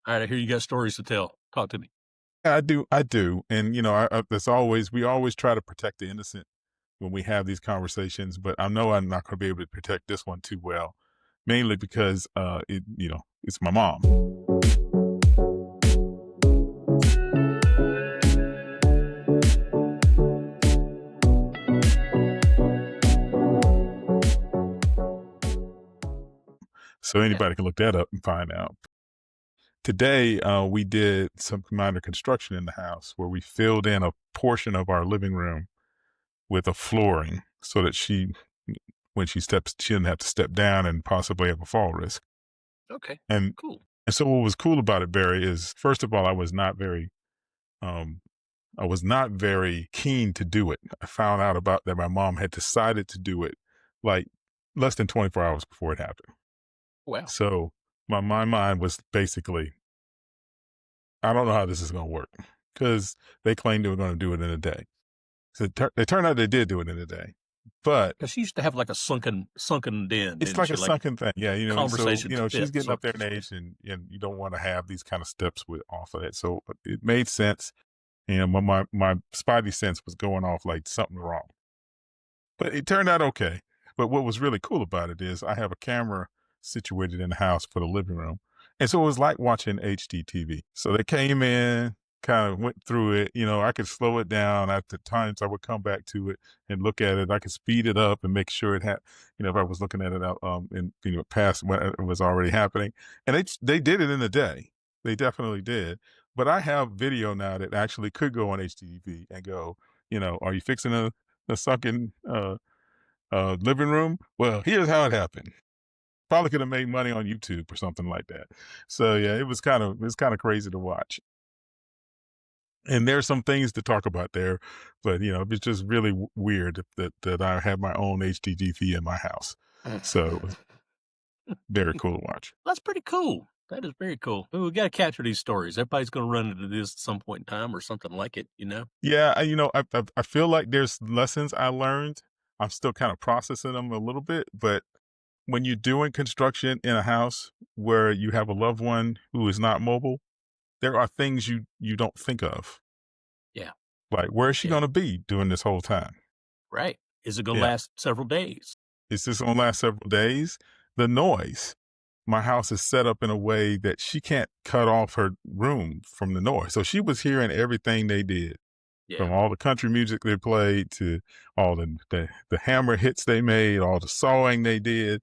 All right, I hear you got stories to tell. Talk to me. Yeah, I do, and that's always we always try to protect the innocent when we have these conversations, but I know I'm not going to be able to protect this one too well, mainly because it's my mom. So Yeah. anybody can look that up and find out. Today, we did some minor construction in the house where we filled in a portion of our living room with a flooring so that when she steps, she didn't have to step down and possibly have a fall risk. Okay. And Cool. and so what was cool about it, Barry, is first of all, um, I was not very keen to do it. I found out about that my mom had decided to do it like less than 24 hours before it happened. Wow. So my mind was basically, I don't know how this is going to work because they claimed they were going to do it in a day. So it turned out they did do it in a day, but Because she used to have like a sunken den, it's didn't like she? a Like sunken thing. Yeah. So, conversation she's pit, getting so up there to in speak. age and you don't want to have these kind of steps off of it. So it made sense. My spidey sense was going off like something wrong, but it turned out okay. But what was really cool about it is I have a camera situated in the house for the living room. And so it was like watching HD TV. So they came in, kind of went through it. I could slow it down. At the times I would come back to it and look at it. I could speed it up and make sure it had, if I was looking at it out in past when it was already happening. And they did it in a day. They definitely did. But I have video now that actually could go on HDTV and go, are you fixing a sunken living room? Well, here's how it happened. Probably could have made money on YouTube or something like that. So yeah, it was kind of crazy to watch. And there's some things to talk about there, but it's just really weird that I have my own HDTV in my house. So it was very cool to watch. That's pretty cool. That is very cool. Well, we got to capture these stories. Everybody's going to run into this at some point in time or something like it, you know? Yeah, I feel like there's lessons I learned. I'm still kind of processing them a little bit, but when you're doing construction in a house where you have a loved one who is not mobile, there are things you don't think of. Yeah. Like, where is she Yeah. gonna be during this whole time? Right. Is it going to Yeah. last several days? Is this gonna last several days? The noise. My house is set up in a way that she can't cut off her room from the noise. So she was hearing everything they did, from Yeah. all the country music they played to all the hammer hits they made, all the sawing they did,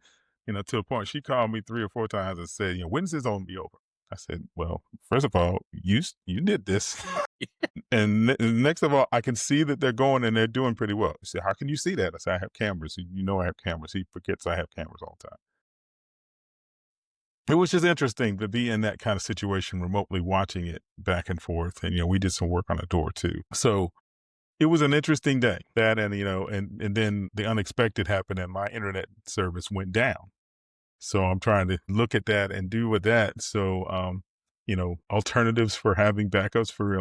to a point she called me 3 or 4 times and said, "When's this gonna be over?" I said, "Well, first of all, you did this." And next of all, I can see that they're going and they're doing pretty well. He said, "How can you see that?" I said, "I have cameras. I have cameras." He forgets I have cameras all the time. It was just interesting to be in that kind of situation, remotely watching it back and forth. And, we did some work on a door too. So it was an interesting day. That and then the unexpected happened and my internet service went down. So I'm trying to look at that and do with that. So, alternatives for having backups for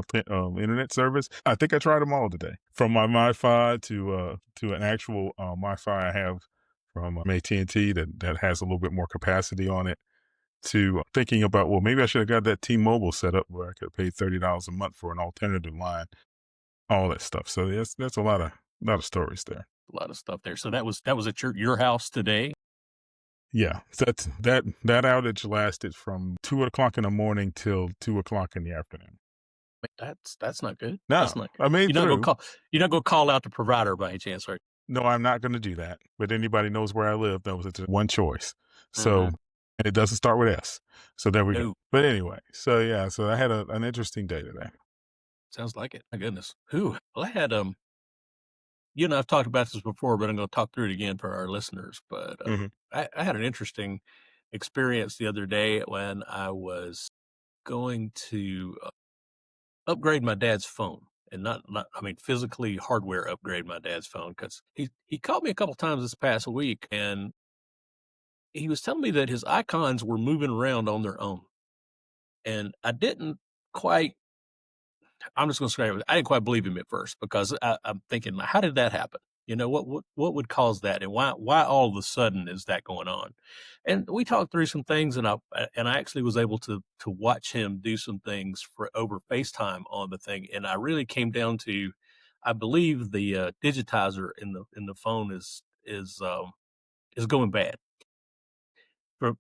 internet service. I think I tried them all today, from my Wi-Fi to an actual Wi-Fi I have from AT&T that has a little bit more capacity on it. To thinking about, well, maybe I should have got that T-Mobile set up where I could have paid $30 a month for an alternative line, all that stuff. So that's a lot of stories there. A lot of stuff there. So that was at your house today? Yeah, that outage lasted from 2 o'clock in the morning till 2 o'clock in the afternoon. That's not good. No, That's not I good. made through. You're not gonna call out the provider by any chance, right? No, I'm not going to do that. But anybody knows where I live knows it's one choice. So, Mhm. and it doesn't start with S. So there we go. No. But anyway, so yeah, so I had an interesting day today. Sounds like it. My goodness. Whew. Well, I had, you and I've talked about this before, but I'm gonna talk through it again for our listeners. But, Hmm. I had an interesting experience the other day when I was going to, upgrade my dad's phone, and not I mean, physically hardware upgrade my dad's phone because he called me a couple times this past week, and he was telling me that his icons were moving around on their own, and I didn't quite I'm just gonna say I didn't quite believe him at first because I'm thinking, "How did that happen?" What would cause that, and why all of a sudden is that going on? And we talked through some things, and I actually was able to watch him do some things for over FaceTime on the thing, and I really came down to, I believe the digitizer in the phone is going bad. For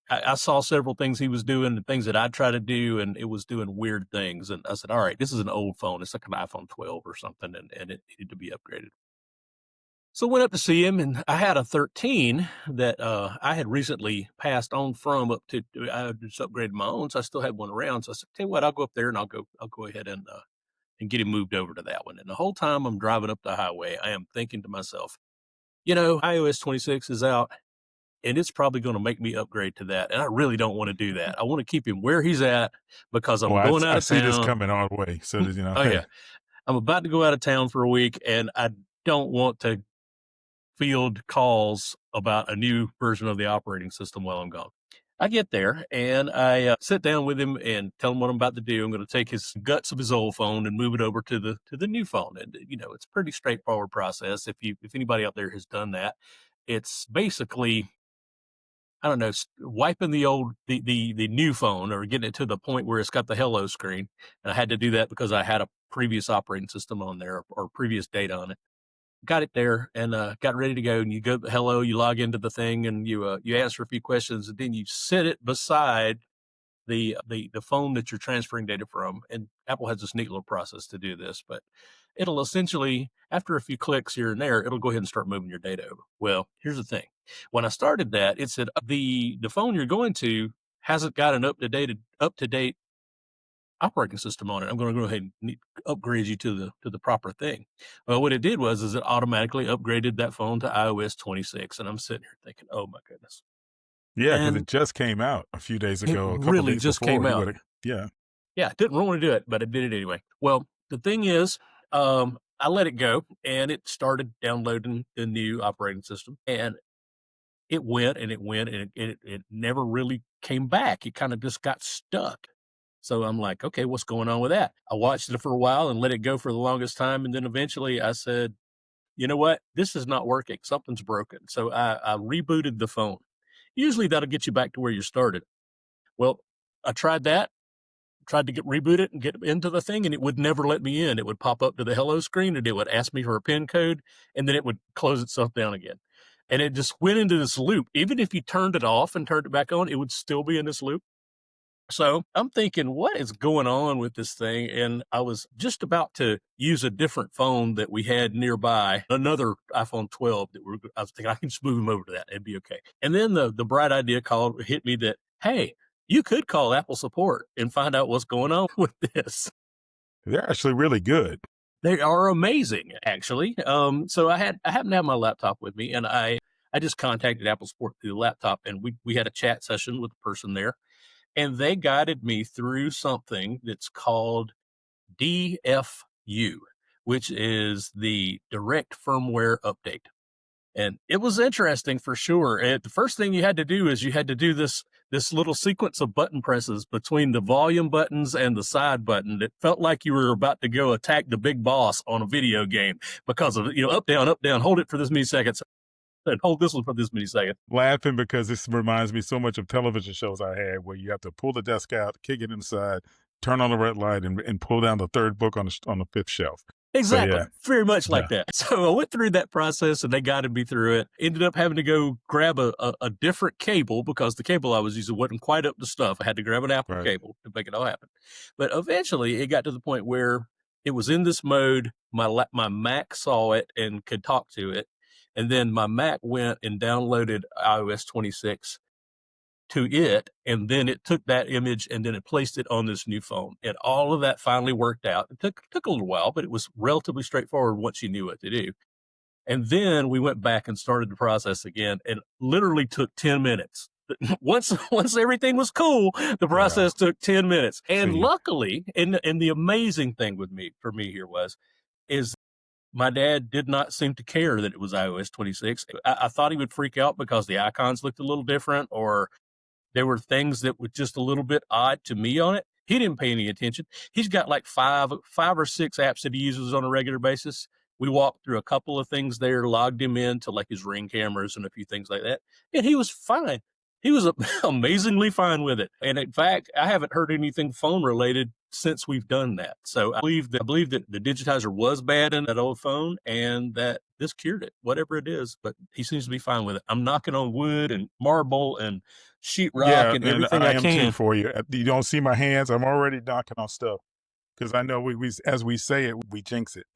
I saw several things he was doing and things that I try to do, and it was doing weird things. And I said, "All right, this is an old phone. It's like an iPhone 12 or something, and it needed to be upgraded." So I went up to see him, and I had a 13 that I had recently passed on from up to. I had just upgraded my own, so I still had one around. So I said, "Tell you what, I'll go up there and I'll go ahead and get him moved over to that one." And the whole time I'm driving up the highway, I am thinking to myself, iOS 26 is out, and it's probably going to make me upgrade to that. And I really don't want to do that. I want to keep him where he's at because Well, I'm going out I of see this town. coming all the way. So that, Oh yeah, I'm about to go out of town for a week, and I don't want to field calls about a new version of the operating system while I'm gone. I get there and I sit down with him and tell him what I'm about to do. I'm going to take his guts of his old phone and move it over to the new phone. And it's a pretty straightforward process. If anybody out there has done that, it's basically, I don't know, wiping the new phone or getting it to the point where it's got the hello screen. And I had to do that because I had a previous operating system on there or previous data on it. Got it there and got ready to go. And you go hello, you log into the thing and you answer a few questions, and then you sit it beside the phone that you're transferring data from. And Apple has this neat little process to do this, but it'll essentially, after a few clicks here and there, it'll go ahead and start moving your data over. Well, here's the thing. When I started that, it said the phone you're going to hasn't got an up to date operating system on it. I'm going to go ahead and upgrade you to the proper thing. Well, what it did was is it automatically upgraded that phone to iOS 26, and I'm sitting here thinking, oh my goodness. yeah, because it And just came out a few days it ago, a couple of really days just before came he out. would have. Yeah, Yeah, didn't want to do it, but I did it anyway. Well, the thing is, I let it go, and it started downloading the new operating system, and it went and it went, and it never really came back. It kind of just got stuck. So I'm like, okay, what's going on with that? I watched it for a while and let it go for the longest time, and then eventually I said, you know what? This is not working. Something's broken. So I rebooted the phone. Usually that'll get you back to where you started. Well, I tried that, tried to reboot it and get into the thing, and it would never let me in. It would pop up to the hello screen, and it would ask me for a PIN code, and then it would close itself down again. And it just went into this loop. Even if you turned it off and turned it back on, it would still be in this loop. So I'm thinking, what is going on with this thing? And I was just about to use a different phone that we had nearby, another iPhone 12 I was thinking I can just move him over to that. It'd be okay. And then the bright idea hit me that, hey, you could call Apple support and find out what's going on with this. they're actually really good. They are amazing, actually. So I happened to have my laptop with me, and I just contacted Apple support through the laptop, and we had a chat session with the person there, and they guided me through something that's called DFU, which is the direct firmware update. And it was interesting for sure. And the first thing you had to do is you had to do this little sequence of button presses between the volume buttons and the side button. It felt like you were about to go attack the big boss on a video game because of, up, down, hold it for this many seconds, and hold this one for this many seconds. Laughing because this reminds me so much of television shows I had where you have to pull the desk out, kick it inside, turn on the red light, and pull down the third book on the fifth shelf. So Exactly. yeah, Very much yeah, like that. So I went through that process and they guided me through it. Ended up having to go grab a different cable because the cable I was using wasn't quite up to stuff. I had to grab an Apple right. cable to make it all happen. But eventually it got to the point where it was in this mode. My Mac saw it and could talk to it. And then my Mac went and downloaded iOS 26 to it, and then it took that image and then it placed it on this new phone, and all of that finally worked out. It took a little while, but it was relatively straightforward once you knew what to do. And then we went back and started the process again, and literally took 10 minutes. Once everything was cool, the Wow. process took 10 minutes. And See, luckily, and the amazing thing for me here is my dad did not seem to care that it was iOS 26. I thought he would freak out because the icons looked a little different, or there were things that were just a little bit odd to me on it. He didn't pay any attention. He's got like five or six apps that he uses on a regular basis. We walked through a couple of things there, logged him in to like his Ring cameras and a few things like that, and he was fine. He was amazingly fine with it. And in fact, I haven't heard anything phone related since we've done that. So I believe that the digitizer was bad in that old phone and that this cured it, whatever it is, but he seems to be fine with it. I'm knocking on wood and marble and sheetrock Yeah, and and everything I I am too can. for you. You don't see my hands. I'm already knocking on stuff because I know we as we say it, we jinx it.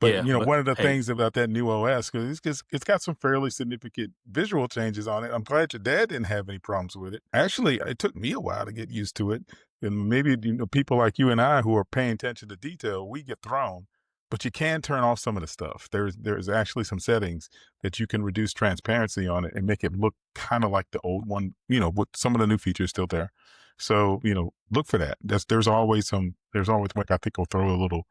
But Yeah, but one of the hey, things about that new OS, because it's got some fairly significant visual changes on it. I'm glad your dad didn't have any problems with it. Actually, it took me a while to get used to it, and maybe people like you and I who are paying attention to detail, we get thrown. But you can turn off some of the stuff. There's actually some settings that you can reduce transparency on it and make it look kind of like the old one. With some of the new features still there. So look for that. There's always like I think we'll throw a little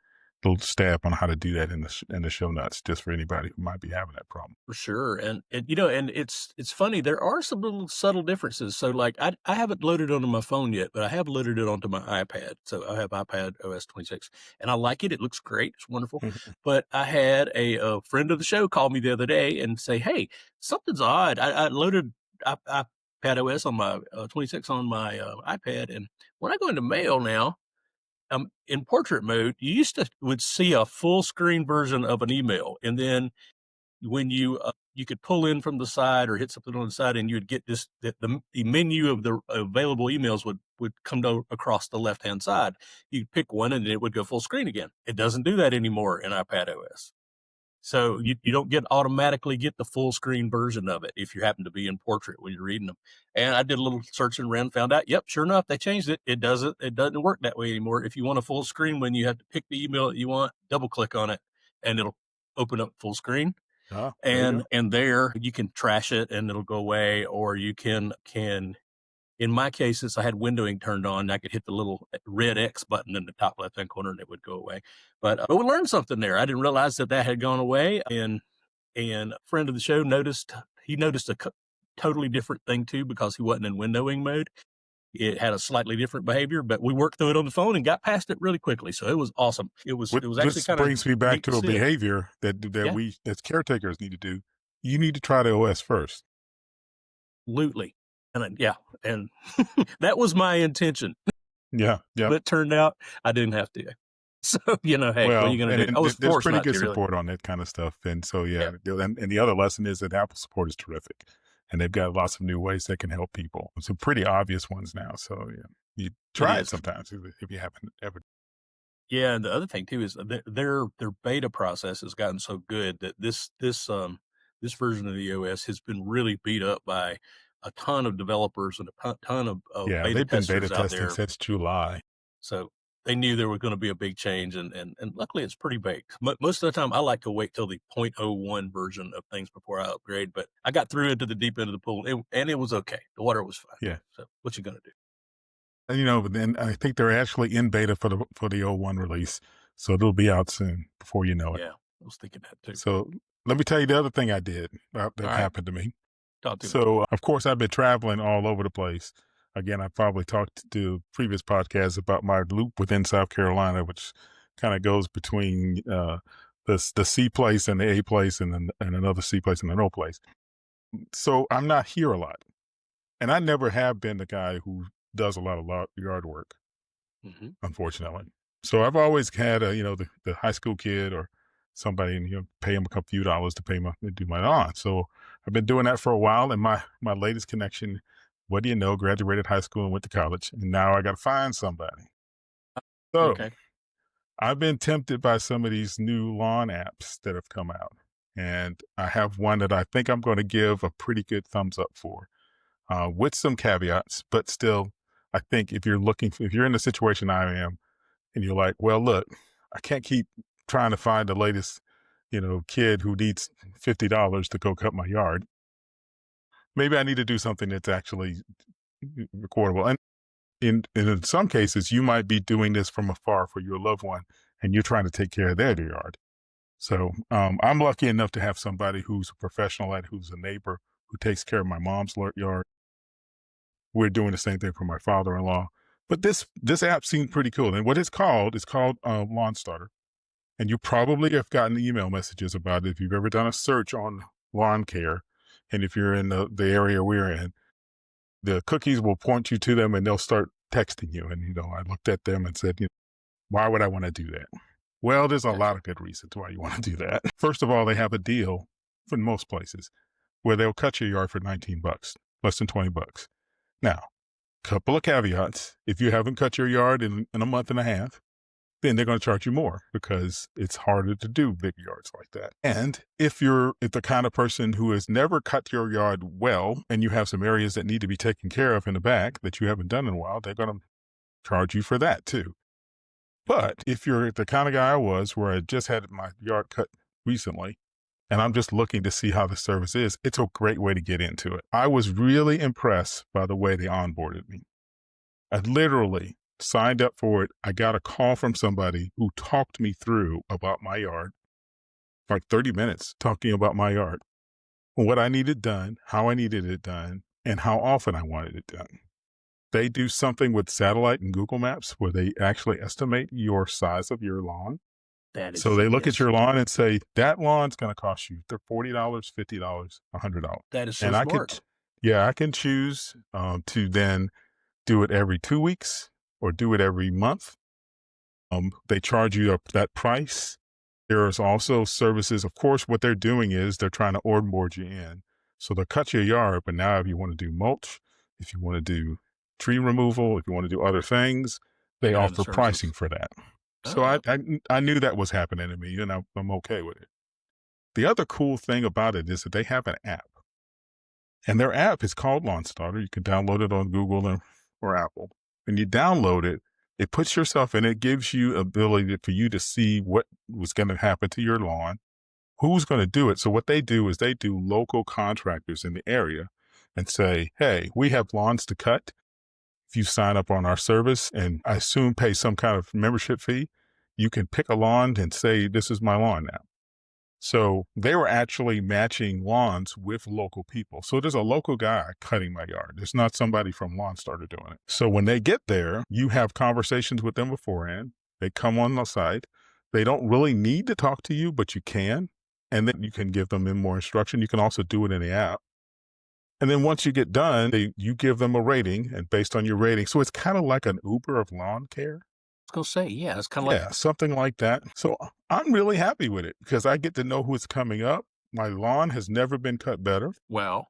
stab on how to do that in the show notes, just for anybody who might be having that problem. for sure. And it's funny, there are some little subtle differences. So like I haven't loaded it onto my phone yet, but I have loaded it onto my iPad. So I have iPad OS 26 and I like it. It looks great. It's wonderful. But I had a friend of the show call me the other day and say, "Hey, something's odd. I loaded iPad OS on my 26 on my iPad, and when I go into mail now, in portrait mode, you used to would see a full screen version of an email, and then when you could pull in from the side or hit something on the side, and you would get the menu of the available emails would come across the left hand side. You'd pick one, and it would go full screen again. It doesn't do that anymore in iPad OS. So you don't automatically get the full screen version of it if you happen to be in portrait when you're reading them. And I did a little searching around, found out, yep, sure enough, they changed it. It doesn't work that way anymore. If you want a full screen, when you have to pick the email that you want, double click on it and it'll open up full screen. Ah, there you And go. there you can trash it and it'll go away, or you can in my case, since I had windowing turned on, I could hit the little red X button in the top left-hand corner and it would go away. But we learned something there. I didn't realize that had gone away. And a friend of the show noticed a totally different thing too, because he wasn't in windowing mode. It had a slightly different behavior, but we worked through it on the phone and got past it really quickly. So it was awesome. It was actually Which kind of brings me back neat to to a see it. behavior that Yeah, we as caretakers need to do. You need to try the OS first. absolutely. Yeah, and that was my intention. Yeah, yeah. But it turned out I didn't have to. So, hey, what are you Well, going to and, do? I was there's forced pretty not good to, really. support on that kind of stuff, and so Yeah, and the other lesson is that Apple support is terrific, and they've got lots of new ways that can help people. Some pretty obvious ones now. So yeah, you it try it is. sometimes if you haven't ever. Yeah, and the other thing too is their beta process has gotten so good that this version of the OS has been really beat up by a ton of developers and a ton of Yeah, beta they've been beta testers out testing there. since July. So they knew there was going to be a big change, and luckily it's pretty baked. Most of the time, I like to wait till the point oh 0.01 version of things before I upgrade. But I got through into the deep end of the pool, and it was okay. The water was fine. Yeah. So what you gonna do? And, but then I think they're actually in beta for the '01 release, so it'll be out soon before you know it. Yeah, I was thinking that too. So let me tell you the other thing I did All that right, happened to me. talk to me. So of course I've been traveling all over the place. Again, I probably talked to previous podcasts about my loop within South Carolina, which kind of goes between the C place and the A place, and then and another C place and an O place. So I'm not here a lot, and I never have been the guy who does a lot of yard work, Hmm. unfortunately. So I've always had the high school kid or somebody, and pay him a few dollars to do my lawn. So I've been doing that for a while, and my latest connection, what do you know, graduated high school and went to college, and now I got to find somebody. So Okay. I've been tempted by some of these new lawn apps that have come out, and I have one that I think I'm going to give a pretty good thumbs up for, with some caveats, but still, I think if you're in the situation I am, and you're like, well, look, I can't keep trying to find the latest, kid who needs $50 to go cut my yard. Maybe I need to do something that's actually recordable. And in some cases, you might be doing this from afar for your loved one, and you're trying to take care of their yard. So I'm lucky enough to have somebody who's a professional who's a neighbor who takes care of my mom's yard. We're doing the same thing for my father-in-law. But this app seemed pretty cool. And what it's called LawnStarter. And you probably have gotten email messages about it if you've ever done a search on lawn care. And if you're in the area we're in, the cookies will point you to them and they'll start texting you. And, I looked at them and said, why would I want to do that? Well, there's a lot Gotcha. of good reasons why you want to do that. First of all, they have a deal for most places where they'll cut your yard for $19, less than $20. Now, couple of caveats. If you haven't cut your yard in a month and a half, then they're going to charge you more because it's harder to do big yards like that. And if the kind of person who has never cut your yard well and you have some areas that need to be taken care of in the back that you haven't done in a while, they're going to charge you for that too. But if you're the kind of guy I was where I just had my yard cut recently and I'm just looking to see how the service is, it's a great way to get into it. I was really impressed by the way they onboarded me. I literally signed up for it. I got a call from somebody who talked me through about my yard, like 30 minutes talking about my yard, what I needed done, how I needed it done, and how often I wanted it done. They do something with satellite and Google Maps where they actually estimate your size of your lawn. That is So they look at genius. your lawn and say, that lawn's going to cost you $40, $50, $100. That is so And smart. I can choose to then do it every 2 weeks or do it every month. They charge you that price. There's also services. Of course, what they're doing is they're trying to onboard you in. So they'll cut your yard, but now if you want to do mulch, if you want to do tree removal, if you want to do other things, They they got other offer pricing services. for that. So Oh, I knew that was happening to me, and I'm okay with it. The other cool thing about it is that they have an app, and their app is called LawnStarter. You can download it on Google or Apple. When you download it, it puts yourself in. It gives you ability for you to see what was going to happen to your lawn, who's going to do it. So what they do is they do local contractors in the area and say, hey, we have lawns to cut. If you sign up on our service and I assume pay some kind of membership fee, you can pick a lawn and say, this is my lawn now. So they were actually matching lawns with local people. So there's a local guy cutting my yard. There's not somebody from LawnStarter doing it. So when they get there, you have conversations with them beforehand. They come on the site. They don't really need to talk to you, but you can. And then you can give them more instruction. You can also do it in the app. And then once you get done, you give them a rating, and based on your rating. So it's kind of like an Uber of lawn care. I was gonna say, yeah, it's kind of like, Yeah, something like that. So I'm really happy with it because I get to know who's coming up. My lawn has never been cut better. well,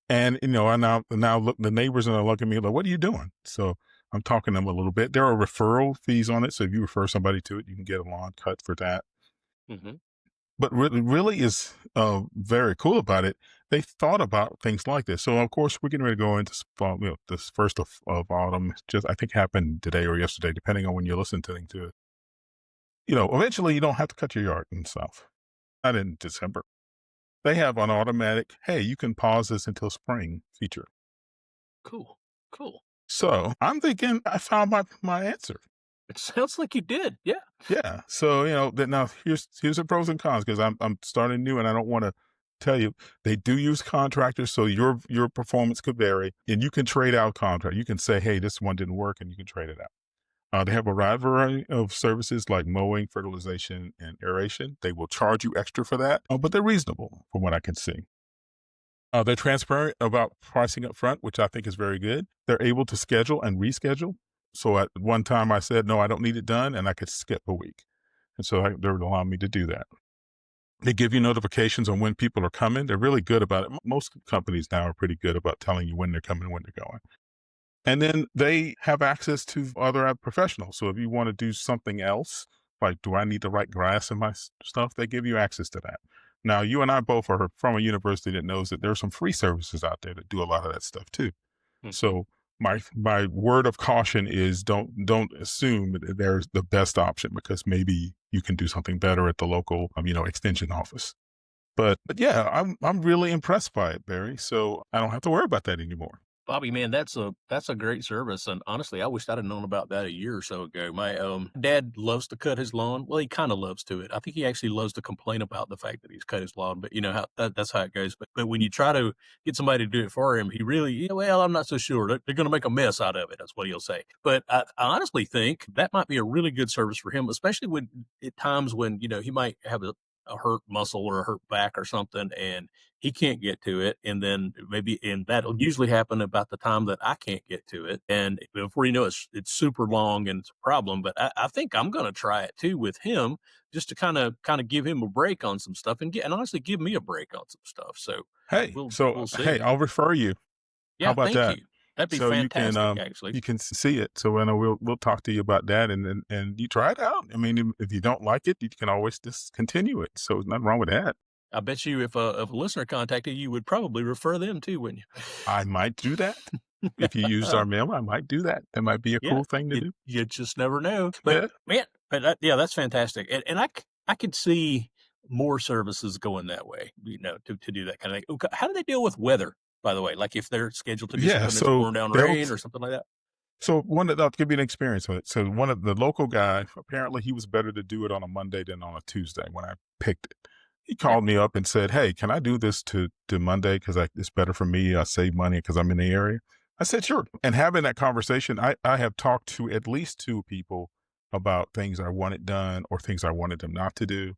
And, I now look, the neighbors are looking at me like, what are you doing? So I'm talking to them a little bit. There are referral fees on it. So if you refer somebody to it, you can get a lawn cut for that. hmm But really is very cool about it. They thought about things like this. So of course we're getting ready to go into fall, this first of autumn. Just I think happened today or yesterday, depending on when you're listening to it. Eventually you don't have to cut your yard and stuff. Not in December. They have an automatic, hey, you can pause this until spring feature. cool, cool. So I'm thinking I found my answer. It sounds like you did. Yeah. Yeah. So, that now here's the pros and cons because I'm starting new and I don't want to tell you they do use contractors. So your performance could vary and you can trade out contract. You can say, hey, this one didn't work and you can trade it out. They have a wide variety of services like mowing, fertilization, and aeration. They will charge you extra for that, but they're reasonable from what I can see. They're transparent about pricing up front, which I think is very good. They're able to schedule and reschedule. So at one time I said, no, I don't need it done, and I could skip a week. And so they're allowing me to do that. They give you notifications on when people are coming. They're really good about it. Most companies now are pretty good about telling you when they're coming and when they're going. And then they have access to other professionals. So if you want to do something else, like, do I need to write grass in my stuff? They give you access to that. Now, you and I both are from a university that knows that there's some free services out there that do a lot of that stuff too. hmm So my word of caution is don't assume that there's the best option because maybe you can do something better at the local extension office. But yeah, I'm really impressed by it, Barry. So I don't have to worry about that anymore. Bobby, man, that's a great service, and honestly, I wished I'd have known about that a year or so ago. My, dad loves to cut his lawn. Well, he kinda loves to it. I think he actually loves to complain about the fact that he's cut his lawn, but you know how that's how it goes. But when you try to get somebody to do it for him, he really, "Well, I'm not so sure. They're gonna make a mess out of it." That's what he'll say. But I honestly think that might be a really good service for him, especially when at times when, he might have a hurt muscle or a hurt back or something, and he can't get to it, and then and that'll usually happen about the time that I can't get to it, and before you know it, it's super long and it's a problem. But I think I'm going to try it too with him, just to kind of give him a break on some stuff, and honestly give me a break on some stuff. So Hey, so we'll hey, see. I'll refer you. How Yeah, about thank that? you. That'd be So fantastic, actually. you can see it. So I know we'll talk to you about that, and you try it out. I mean, if you don't like it, you can always discontinue it. So there's nothing wrong with that. I bet you if a listener contacted you, you would probably refer them too, wouldn't I might do that. you? If you used our mail, I might do that. That might be a Yeah, cool thing to do. you just never know. But Yeah. man, yeah, that's fantastic, and I could see more services going that way, to do that kind of thing. Okay, how do they deal with weather, by the way? Like if they're scheduled to do Yeah. something that's So pouring down they'll rain or something like that? So I'll give you an experience with it. So one of the local guy, apparently he was better to do it on a Monday than on a Tuesday when I picked it. He Yeah, called me up and said, "Hey, can I do this to Monday? Because it's better for me. I save money because I'm in the area." I said, "Sure." And having that conversation, I have talked to at least two people about things I wanted done or things I wanted them not to do,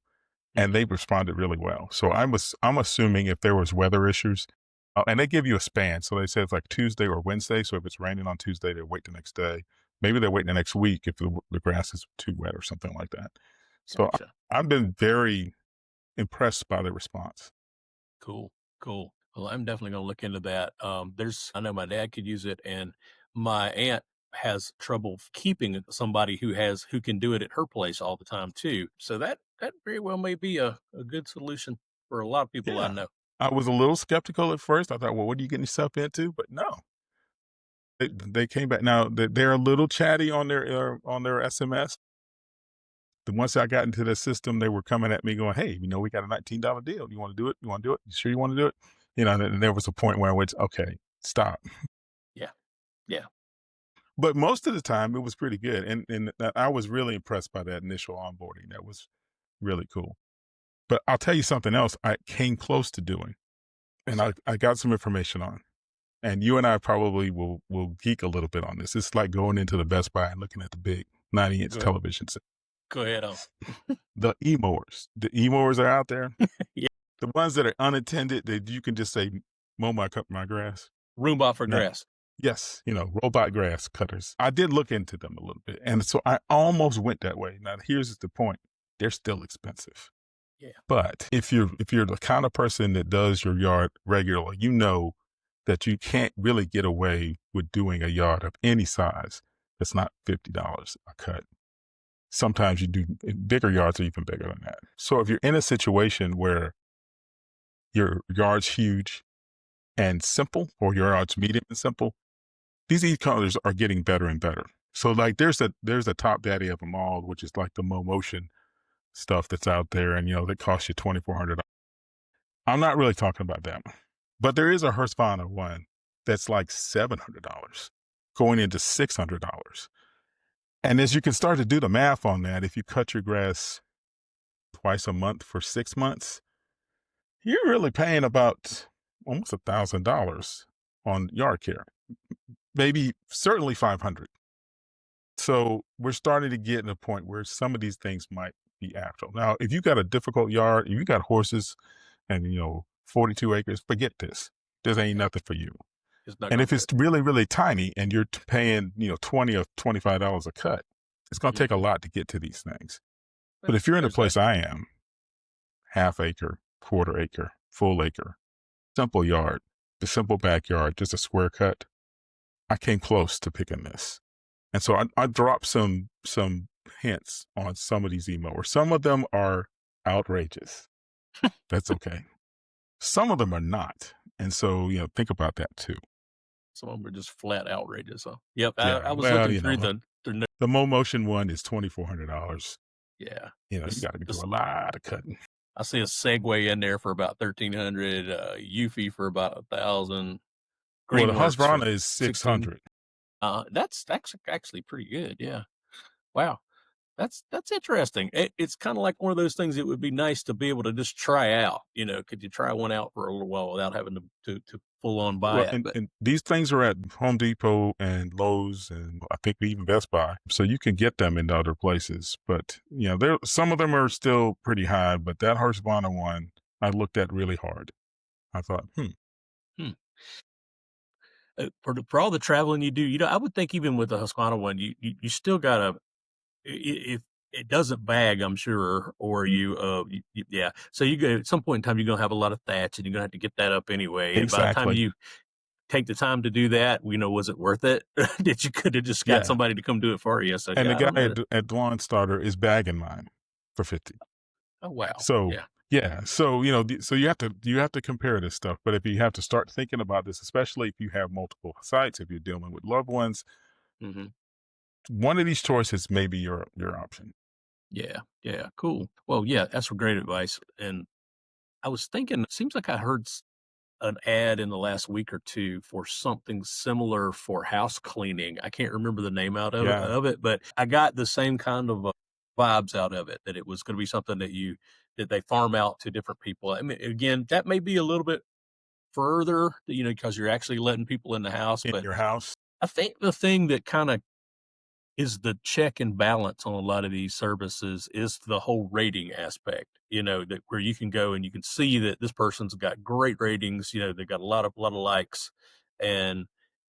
and mhm, they responded really well. So I'm assuming if there was weather issues, and they give you a span. So they say it's like Tuesday or Wednesday. So if it's raining on Tuesday, they wait the next day. Maybe they wait the next week if the grass is too wet or something like that. So gotcha. I've been very impressed by the response. Cool, cool. Well, I'm definitely gonna look into that. I know my dad could use it, and my aunt has trouble keeping somebody who can do it at her place all the time too. So that very well may be a good solution for a lot of people I Yeah. know. I was a little skeptical at first. I thought, well, what are you getting yourself into? But no, they came back. Now they're a little chatty on their SMS. The once I got into the system, they were coming at me going, "Hey, we got a $19 deal. You want to do it? You want to do it? You sure you want to do it?" And there was a point where I went, "Okay, stop." Yeah, yeah, But most of the time, it was pretty good, and I was really impressed by that initial onboarding. That was really cool. But I'll tell you something else I came close to doing, what's and that? I got some information on. And you and I probably will geek a little bit on this. It's like going into the Best Buy and looking at the big 90-inch Go ahead, television set. go ahead on. The e-mowers are out there. Yeah, The ones that are unattended that you can just say, "Mow my grass." Roomba for Now, grass. yes, robot grass cutters. I did look into them a little bit, and so I almost went that way. Now, here's the point: they're still expensive. Yeah, But if you're the kind of person that does your yard regularly, you know that you can't really get away with doing a yard of any size that's not $50 a cut. Sometimes you do bigger yards are even bigger than that. So if you're in a situation where your yard's huge and simple, or your yard's medium and simple, these e-colors are getting better and better. So like there's a top daddy of them all, which is like the Motion stuff that's out there, and that costs you $2,400. I'm not really talking about that one. But there is a Husqvarna one that's like $700 going into $600. And as you can start to do the math on that, if you cut your grass twice a month for 6 months, you're really paying about almost $1,000 on yard care. Maybe certainly 500. So we're starting to get in a point where some of these things might be actual. Now, if you got a difficult yard, if you got horses and 42 acres, forget this. This ain't yeah, nothing for you. it's not And gonna if do it's it. really, really tiny and you're paying, 20 or $25 a cut, it's going to take a Mhm. lot to get to these things. But Well, if you're in the there's that. place I am, half acre, quarter acre, full acre, simple yard, the simple backyard, just a square cut, I came close to picking this. And so I dropped some hints on some of these emo, some of them are outrageous. That's okay. Some of them are not. And so, think about that too. Some of them are just flat outrageous. So, yep, I Yeah. was Well, looking through the the Motion one is $2,400. yeah. You This got to do this a lot of cutting. I see a Segway in there for about 1,300, Eufy for about 1,000. Well, the Greenworks for Husqvarna is 16. 600. That's actually pretty good. Yeah. Wow. That's interesting. It's kind of like one of those things. It would be nice to be able to just try out. Could you try one out for a little while without having to full on buy Well, it? But and these things are at Home Depot and Lowe's, and I think even Best Buy. So you can get them in other places. But, there some of them are still pretty high, but that Husqvarna one, I looked at really hard. I thought, hmm. For all the traveling you do, I would think even with the Husqvarna one, you still gotta if it doesn't bag, I'm sure, or yeah. So you go at some point in time, you're gonna have a lot of thatch, and you're gonna have to get that up anyway. And by the time exactly. you take the time to do that, was it worth it? Did you could have just got Yeah. somebody to come do it for you? So And the yeah, I guy don't know. at LawnStarter is bagging mine for 50. Oh wow, So yeah. yeah, so so you have to compare this stuff. But if you have to start thinking about this, especially if you have multiple sites, if you're dealing with loved ones, hmm one of these choices may be your option. Yeah, yeah, cool. Well, yeah, that's some great advice. And I was thinking, it seems like I heard an ad in the last week or two for something similar for house cleaning. I can't remember the name out of, Yeah, of it, but I got the same kind of vibes out of it, that it was going to be something that they farm out to different people. I mean, again, that may be a little bit further, because you're actually letting people in the house. in But your house. I think the thing that kind of is the check and balance on a lot of these services is the whole rating aspect, that where you can go and you can see that this person's got great ratings, they've got a lot of likes. And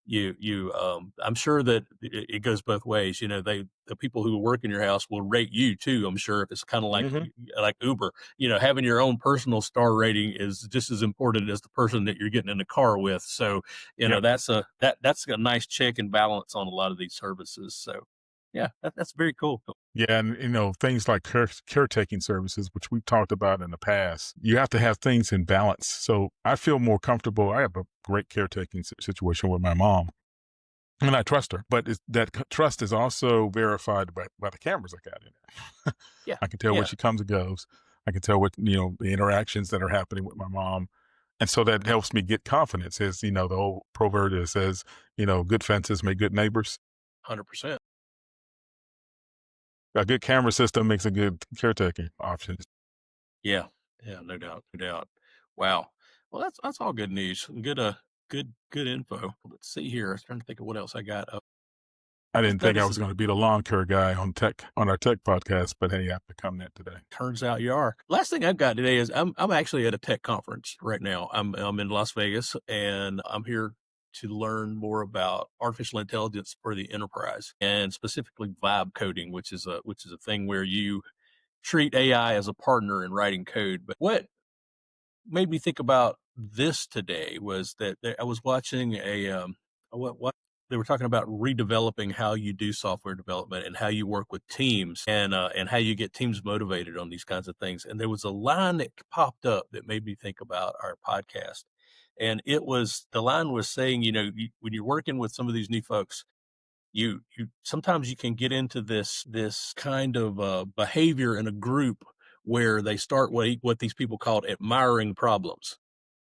I'm sure that it goes both ways. The people who work in your house will rate you too. I'm sure, if it's kind of Hmm. like Uber, having your own personal star rating is just as important as the person that you're getting in the car with. So, Yep. that's a nice check and balance on a lot of these services. So yeah, that's very cool. Yeah, and things like caretaking services, which we've talked about in the past, you have to have things in balance. So I feel more comfortable. I have a great caretaking situation with my mom, and I trust her. But trust is also verified by the cameras I got in there. Yeah, I can tell where yeah, she comes and goes. I can tell what the interactions that are happening with my mom, and so that helps me get confidence. As the old proverb that says, good fences make good neighbors. 100%. A good camera system makes a good caretaking option. Yeah, yeah, no doubt, no doubt. Wow. Well, that's all good news. Good info. Let's see here. I was trying to think of what else I got. I This, didn't that think I is was going to be the lawn care guy on our tech podcast, but hey, I've become that today. Turns out you are. Last thing I've got today is I'm actually at a tech conference right now. I'm in Las Vegas, and I'm here to learn more about artificial intelligence for the enterprise, and specifically vibe coding, which is a thing where you treat AI as a partner in writing code. But what made me think about this today was that I was watching what they were talking about, redeveloping how you do software development and how you work with teams, and how you get teams motivated on these kinds of things. And there was a line that popped up that made me think about our podcast. And the line was saying, when you're working with some of these new folks, you sometimes you can get into this kind of behavior in a group where they start what these people called admiring problems.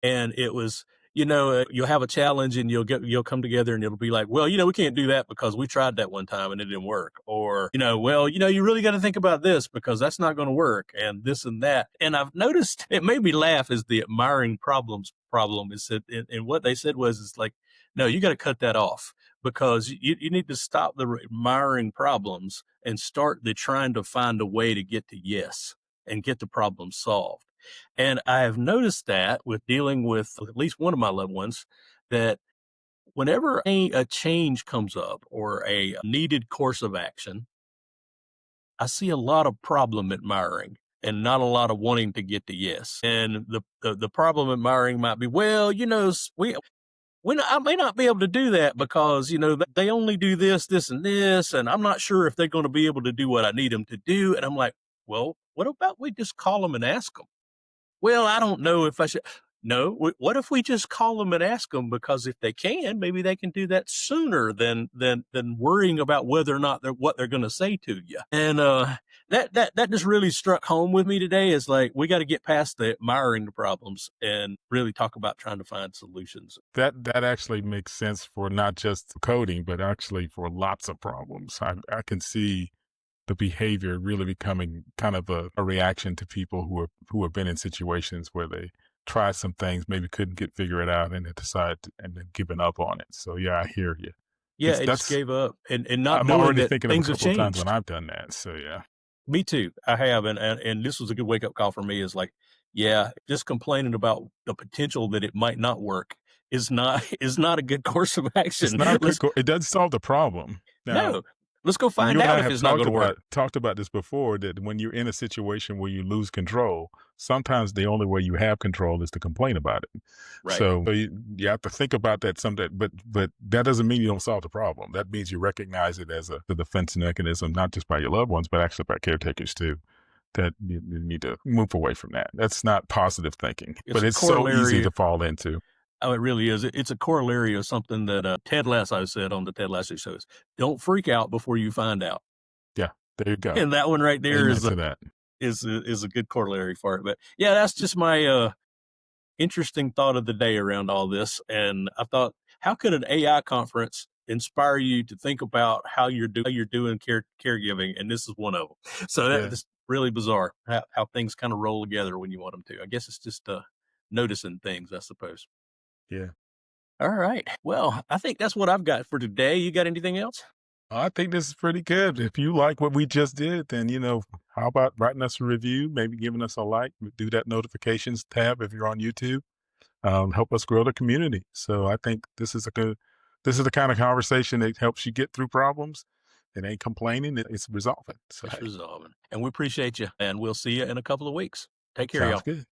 And it was, you'll have a challenge, and you'll come together, and it'll be like, well, we can't do that because we tried that one time and it didn't work. Or, well, you really got to think about this because that's not going to work, and this and that. And I've noticed, it made me laugh, is the admiring problems problem is that, and what they said was, it's like, no, you got to cut that off, because you need to stop the admiring problems and start the trying to find a way to get to yes and get the problem solved. And I have noticed that with dealing with at least one of my loved ones, that whenever a change comes up or a needed course of action, I see a lot of problem admiring and not a lot of wanting to get to yes. And the problem admiring might be, well, I may not be able to do that because, they only do this, this, and this, and I'm not sure if they're going to be able to do what I need them to do. And I'm like, well, what about we just call them and ask them? Well, I don't know if I should. No, what if we just call them and ask them? Because if they can, maybe they can do that sooner than worrying about whether or not what they're going to say to you. And that just really struck home with me today. Is like we got to get past the admiring the problems and really talk about trying to find solutions. That actually makes sense for not just coding, but actually for lots of problems. I can see the behavior really becoming kind of a reaction to people who have been in situations where they tried some things, maybe couldn't get figure it out, and they decide and then given up on it. So yeah, I hear you. Yeah, It's it just that's gave up and not I'm knowing already that thinking of a things have couple of times when changed. I've done that. So yeah, Me too. I have, and this was a good wake up call for me. Is like, yeah, just complaining about the potential that it might not work is not is not a good course of it's action. not a good. Let's It doesn't solve the problem. Now, no, let's go and find you and out I if have it's not going to work. talked about this before, that when you're in a situation where you lose control, sometimes the only way you have control is to complain about it. Right. So you have to think about that someday, but that doesn't mean you don't solve the problem. That means you recognize it as a defense mechanism, not just by your loved ones, but actually by caretakers too. That you need to move away from that. That's not positive thinking, It's but a it's so easy corollary. to fall into. Oh, it really is. It's a corollary of something that Ted Lasso said on the Ted Lasso shows. Don't freak out before you find out. Yeah, there you go. And that one right there Amen to that. is a good corollary for it. But yeah, that's just my interesting thought of the day around all this. And I thought, how could an AI conference inspire you to think about how you're doing caregiving? And this is one of them. So Yeah, that's really bizarre how things kind of roll together when you want them to. I guess it's just noticing things, I suppose. yeah. All right. Well, I think that's what I've got for today. You got anything else? I think this is pretty good. If you like what we just did, then, how about writing us a review, maybe giving us a like, do that notifications tab if you're on YouTube, help us grow the community. So I think this is the kind of conversation that helps you get through problems. It ain't complaining, it's resolving. So, It's hey, resolving. And we appreciate you. And we'll see you in a couple of weeks. Take care, sounds y'all. good.